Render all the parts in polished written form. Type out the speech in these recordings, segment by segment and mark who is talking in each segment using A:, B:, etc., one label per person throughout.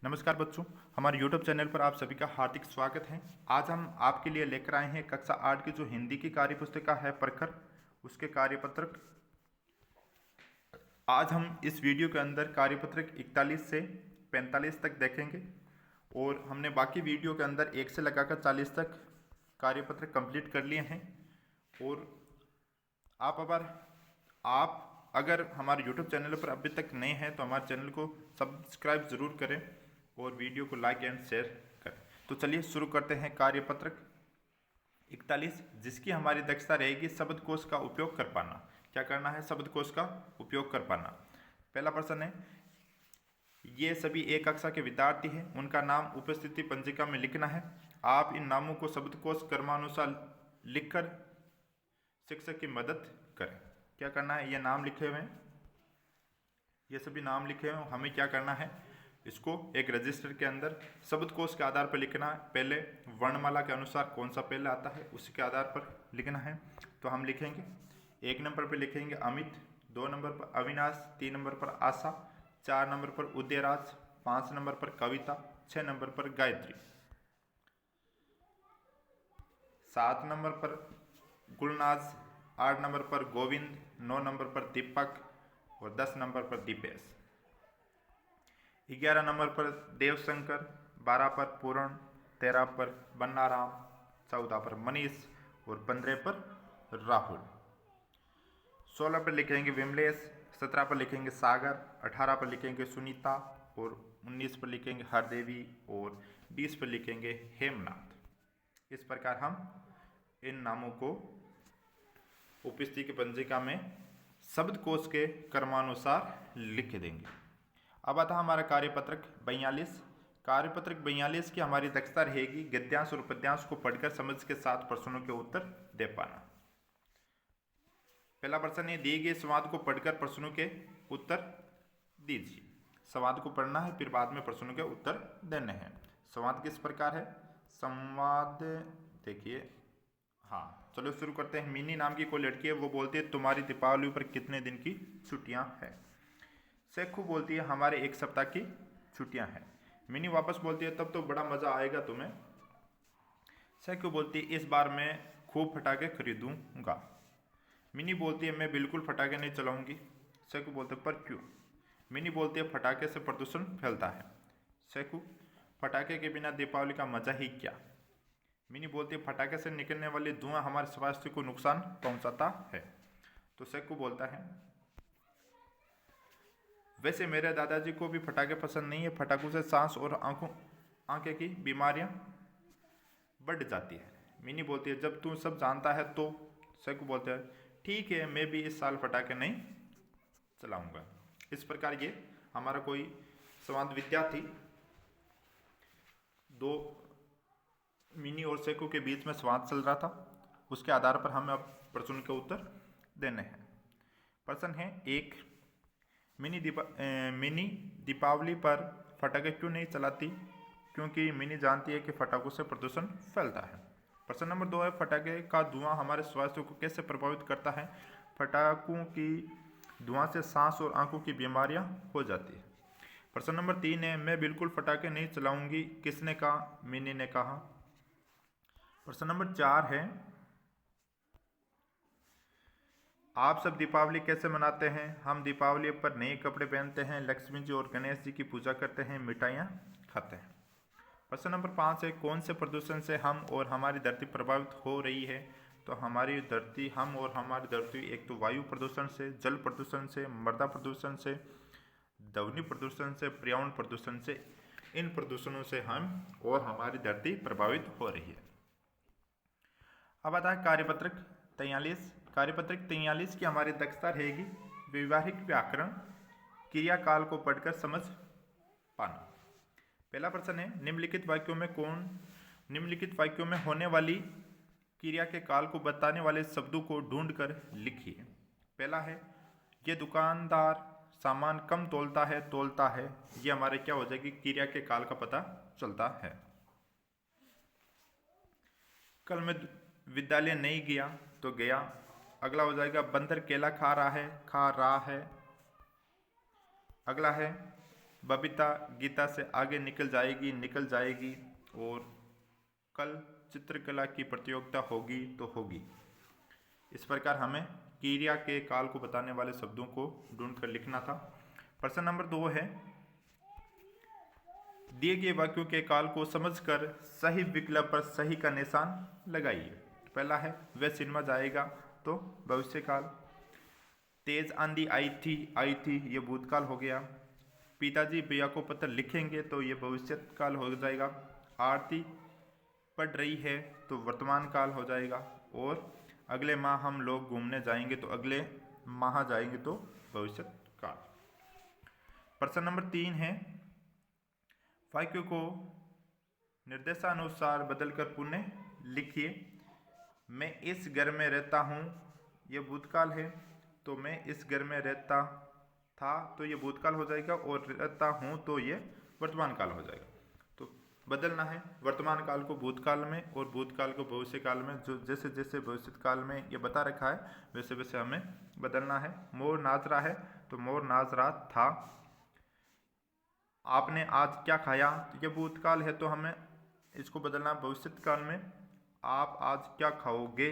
A: नमस्कार बच्चों, हमारे YouTube चैनल पर आप सभी का हार्दिक स्वागत है। आज हम आपके लिए लेकर आए हैं कक्षा 8 की जो हिंदी की कार्य पुस्तिका है प्रखर, उसके कार्यपत्रक। आज हम इस वीडियो के अंदर कार्यपत्रक 41 से 45 तक देखेंगे और हमने बाकी वीडियो के अंदर 1 से लगाकर 40 तक कार्यपत्रक कंप्लीट कर लिए हैं। और आप अगर हमारे YouTube चैनल पर अभी तक नए हैं तो हमारे चैनल को सब्सक्राइब ज़रूर करें और वीडियो को लाइक एंड शेयर करें। तो चलिए शुरू करते हैं कार्यपत्रक 41, जिसकी हमारी दक्षता रहेगी शब्दकोश का उपयोग कर पाना। क्या करना है? शब्दकोश का उपयोग कर पाना। पहला प्रश्न है, ये सभी एक कक्षा के विद्यार्थी हैं, उनका नाम उपस्थिति पंजिका में लिखना है। आप इन नामों को शब्दकोश क्रमानुसार लिखकर शिक्षक की मदद करें। क्या करना है? ये नाम लिखे हुए हैं, ये सभी नाम लिखे हुए हैं। हमें क्या करना है? इसको एक रजिस्टर के अंदर शब्दकोश के आधार पर लिखना है। पहले वर्णमाला के अनुसार कौन सा पहले आता है उसी के आधार पर लिखना है। तो हम लिखेंगे 1 नंबर पर लिखेंगे अमित, 2 नंबर पर अविनाश, 3 नंबर पर आशा, 4 नंबर पर उदयराज, 5 नंबर पर कविता, 6 नंबर पर गायत्री, 7 नंबर पर गुलनाज, 8 नंबर पर गोविंद, 9 नंबर पर दीपक और 10 नंबर पर दीपेश, 11 नंबर पर देवशंकर, 12 पर पूर्ण, 13 पर बन्नाराम, 14 पर मनीष और 15 पर राहुल। 16 पर लिखेंगे विमलेश, 17 पर लिखेंगे सागर, 18 पर लिखेंगे सुनीता और 19 पर लिखेंगे हरदेवी और 20 पर लिखेंगे हेमनाथ। इस प्रकार हम इन नामों को उपस्थिति की पंजिका में शब्दकोश के क्रमानुसार लिख देंगे। अब आता हमारा कार्यपत्रक 42। कार्यपत्रक 42 की हमारी दक्षता रहेगी गद्यांश और पद्यांश को पढ़कर समझ के साथ प्रश्नों के उत्तर दे पाना। पहला प्रश्न है, दिए गए संवाद को पढ़कर प्रश्नों के उत्तर दीजिए। संवाद को पढ़ना है, फिर बाद में प्रश्नों के उत्तर देने हैं। संवाद किस प्रकार है? संवाद देखिए, हाँ चलो शुरू करते हैं। मिनी नाम की कोई लड़की है, वो बोलती है तुम्हारी दीपावली पर कितने दिन की छुट्टियां हैं। सेखू बोलती है हमारे 1 सप्ताह की छुट्टियां हैं। मिनी वापस बोलती है तब तो बड़ा मजा आएगा तुम्हें। सेखू बोलती है इस बार मैं खूब फटाके खरीदूंगा। मिनी बोलती है मैं बिल्कुल फटाके नहीं चलाऊंगी। सेखू बोलते पर क्यों? मिनी बोलती है फटाके से प्रदूषण फैलता है। सेखू, फटाके के बिना दीपावली का मजा ही क्या। मिनी बोलती है फटाके से निकलने वाले धुआं हमारे स्वास्थ्य को नुकसान पहुंचाता है। तो सेखू बोलता है वैसे मेरे दादाजी को भी फटाके पसंद नहीं है, फटाकों से सांस और आंखें की बीमारियां बढ़ जाती है। मिनी बोलती है जब तू सब जानता है तो। सेखू बोलते हैं ठीक है, मैं भी इस साल फटाके नहीं चलाऊंगा। इस प्रकार ये हमारा कोई संवाद विद्यार्थी दो मिनी और सेखू के बीच में संवाद चल रहा था, उसके आधार पर हमें अब प्रश्न के उत्तर देने हैं। प्रश्न है 1, मिनी दीपावली पर फटाके क्यों नहीं चलाती? क्योंकि मिनी जानती है कि फटाकों से प्रदूषण फैलता है। प्रश्न नंबर 2 है, फटाके का धुआं हमारे स्वास्थ्य को कैसे प्रभावित करता है? फटाकों की धुआं से सांस और आंखों की बीमारियां हो जाती है। प्रश्न नंबर 3 है, मैं बिल्कुल फटाके नहीं चलाऊंगी, किसने कहा? मिनी ने कहा। प्रश्न नंबर 4 है, आप सब दीपावली कैसे मनाते हैं? हम दीपावली पर नए कपड़े पहनते हैं, लक्ष्मी जी और गणेश जी की पूजा करते हैं, मिठाइयाँ खाते हैं। प्रश्न नंबर 5 है, कौन से प्रदूषण से हम और हमारी धरती प्रभावित हो रही है? तो हम और हमारी धरती एक तो वायु प्रदूषण से, जल प्रदूषण से, मृदा प्रदूषण से, ध्वनि प्रदूषण से, पर्यावरण प्रदूषण से, इन प्रदूषणों से हम और हमारी धरती प्रभावित हो रही है। अब आता है कार्यपत्रक 43। कार्यपत्रक 43 की हमारी दक्षता रहेगी व्यवहारिक व्याकरण, क्रियाकाल को पढ़कर समझ पाना। पहला प्रश्न है, निम्नलिखित वाक्यों में होने वाली क्रिया के काल को बताने वाले शब्दों को ढूंढकर लिखिए। पहला है, ये दुकानदार सामान कम तोलता है। ये हमारे क्या हो जाएगी? क्रिया के काल का पता चलता है। कल मैं विद्यालय नहीं गया तो गया। अगला हो जाएगा, बंदर केला खा रहा है। अगला है, बबीता गीता से आगे निकल जाएगी और कल चित्रकला की प्रतियोगिता होगी तो होगी। इस प्रकार हमें क्रिया के काल को बताने वाले शब्दों को ढूंढकर लिखना था। प्रश्न नंबर 2 है, दिए गए वाक्यों के काल को समझकर सही विकल्प पर सही का निशान लगाइए। पहला है वह सिनेमा जाएगा, तो भविष्य काल। तेज आंधी आई थी, ये भूतकाल हो गया। पिताजी भैया को पत्र लिखेंगे, तो ये भविष्य काल हो जाएगा। आरती पढ़ रही है, तो वर्तमान काल हो जाएगा। और अगले माह हम लोग घूमने जाएंगे, तो अगले माह जाएंगे, तो भविष्य काल। प्रश्न नंबर 3 है, वाक्य को निर्देशानुसार बदलकर पुनः लिखिए। मैं इस घर में रहता हूँ, ये भूतकाल है, तो मैं इस घर में रहता था, तो ये भूतकाल हो जाएगा। और रहता हूँ, तो ये वर्तमान काल हो जाएगा। तो बदलना है वर्तमान काल को भूतकाल में और भूतकाल को भविष्य काल में। जो जैसे जैसे भविष्य काल में ये बता रखा है, वैसे वैसे हमें बदलना है। मोर नाच रहा है, तो मोर नाच रहा था। आपने आज क्या खाया, ये भूतकाल है, तो हमें इसको बदलना भविष्य काल में। आप आज क्या खाओगे।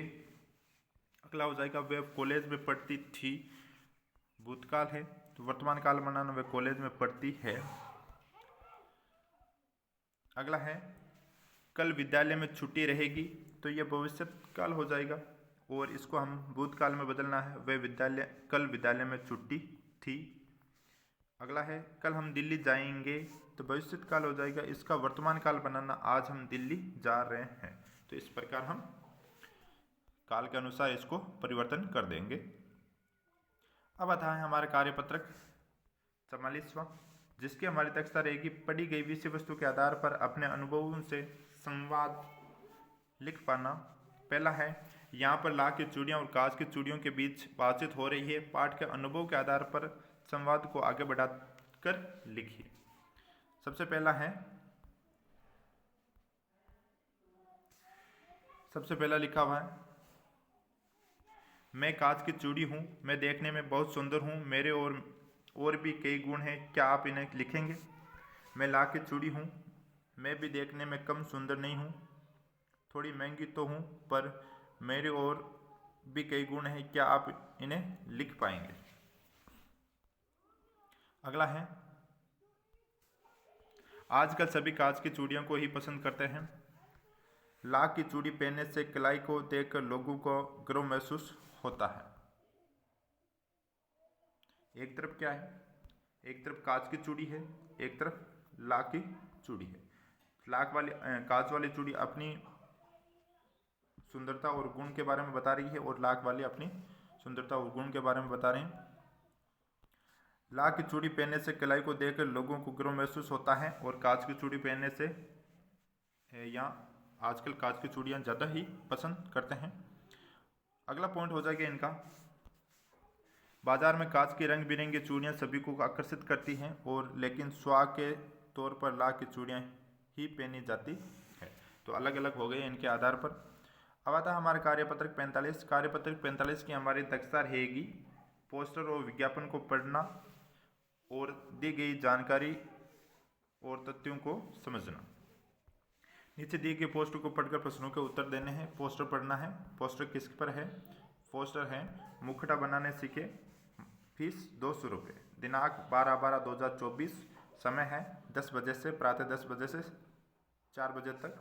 A: अगला हो जाएगा वह कॉलेज में पढ़ती थी, भूतकाल है, तो वर्तमान काल बनाना वह कॉलेज में पढ़ती है। अगला है कल विद्यालय में छुट्टी रहेगी, तो यह भविष्य काल हो जाएगा। और इसको हम भूतकाल में बदलना है, वह कल विद्यालय में छुट्टी थी। अगला है कल हम दिल्ली जाएंगे, तो भविष्य काल हो जाएगा। इसका वर्तमान काल बनाना, आज हम दिल्ली जा रहे हैं। तो इस प्रकार हम काल के अनुसार इसको परिवर्तन कर देंगे। अब आता है हमारा कार्यपत्रक 44वां, जिसकी हमारी दक्षता रहेगी पढ़ी गई विषय वस्तु के आधार पर अपने अनुभवों से संवाद लिख पाना। पहला है, यहाँ पर ला की चूड़ियाँ और कांच की चूड़ियों के बीच बातचीत हो रही है। पाठ के अनुभव के आधार पर संवाद को आगे बढ़ाकर लिखिए। सबसे पहला लिखा हुआ है, मैं कांच की चूड़ी हूँ, मैं देखने में बहुत सुंदर हूँ, मेरे और भी कई गुण हैं, क्या आप इन्हें लिखेंगे। मैं ला की चूड़ी हूँ, मैं भी देखने में कम सुंदर नहीं हूँ, थोड़ी महंगी तो हूँ, पर मेरे और भी कई गुण हैं, क्या आप इन्हें लिख पाएंगे। अगला है, आजकल सभी कांच की चूड़ियों को ही पसंद करते हैं। ला की चूड़ी पहनने से कलाई को देखकर लोगों को गर्व महसूस होता है। एक तरफ क्या है, एक तरफ कांच की चूड़ी है, एक तरफ ला की चूड़ी है। कांच वाली चूड़ी अपनी सुंदरता और गुण के बारे में बता रही है, और लाख वाली अपनी सुंदरता और गुण के बारे में बता रहे हैं। ला की चूड़ी पहनने से कलाई को देखकर लोगों को गर्व महसूस होता है, और कांच की चूड़ी पहनने से यहाँ आजकल कांच की चूड़ियाँ ज़्यादा ही पसंद करते हैं। अगला पॉइंट हो जाएगा इनका, बाजार में कांच की रंग बिरंगी चूड़ियाँ सभी को आकर्षित करती हैं, और लेकिन स्वाद के तौर पर ला की चूड़ियाँ ही पहनी जाती है। तो अलग अलग हो गए इनके आधार पर। अब आता है हमारा कार्यपत्रक 45। कार्यपत्रक 45 की हमारी दक्षता रहेगी पोस्टर और विज्ञापन को पढ़ना और दी गई जानकारी और तथ्यों को समझना। नीचे दिए गए पोस्टर को पढ़कर प्रश्नों के उत्तर देने हैं। पोस्टर पढ़ना है। पोस्टर किस पर है, पोस्टर है मुखड़ा बनाने सीखे, फीस 200 रुपये, दिनांक 12/12/2024, समय है 10 बजे से प्रातः 10 बजे से 4 बजे तक,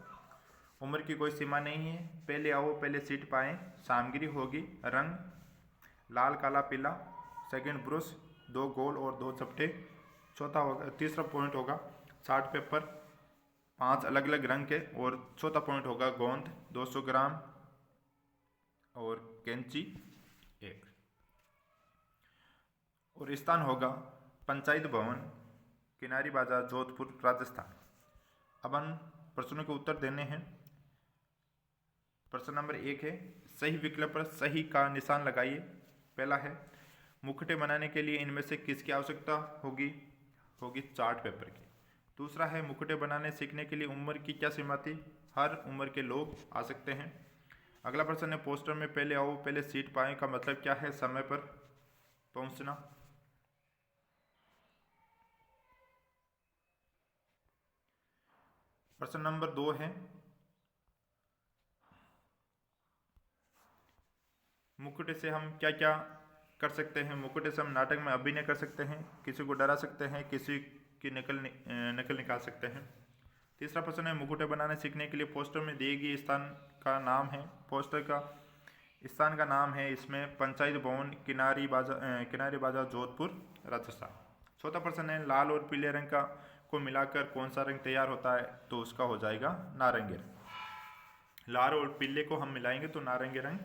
A: उम्र की कोई सीमा नहीं है, पहले आओ पहले सीट पाएँ, सामग्री होगी रंग लाल काला पीला, सेकंड ब्रश 2 गोल और 2 चपटे, तीसरा पॉइंट होगा चार्ट पेपर 5 अलग अलग रंग के, और चौथा पॉइंट होगा गोंद 200 ग्राम और कैंची 1, और स्थान होगा पंचायत भवन किनारी बाजार जोधपुर राजस्थान। अब हम प्रश्नों के उत्तर देने हैं। प्रश्न नंबर 1 है, सही विकल्प पर सही का निशान लगाइए। पहला है, मुखटे बनाने के लिए इनमें से किसकी आवश्यकता होगी चार्ट पेपर की। दूसरा है, मुखटे बनाने सीखने के लिए उम्र की क्या सीमा थी, हर उम्र के लोग आ सकते हैं। अगला प्रश्न है, पोस्टर में पहले आओ पहले सीट पाएं का मतलब क्या है, समय पर पहुंचना। प्रश्न नंबर 2 है, मुखौटे से हम क्या क्या कर सकते हैं। मुखौटे से हम नाटक में अभिनय कर सकते हैं, किसी को डरा सकते हैं, किसी की नकल निकाल सकते हैं। तीसरा प्रश्न है, मुखौटे बनाने सीखने के लिए पोस्टर में दिए गए स्थान का नाम है। पोस्टर का स्थान का नाम है इसमें पंचायत भवन, किनारी बाजार, जोधपुर, राजस्थान। चौथा प्रश्न है, लाल और पीले रंग का को मिलाकर कौन सा रंग तैयार होता है, तो उसका हो जाएगा नारंगी रंग। लाल और पीले को हम मिलाएंगे तो नारंगी रंग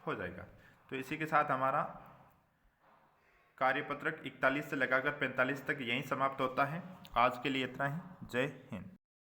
A: हो जाएगा। तो इसी के साथ हमारा कार्यपत्रक 41 से लगाकर 45 तक यहीं समाप्त होता है। आज के लिए इतना ही। जय हिंद।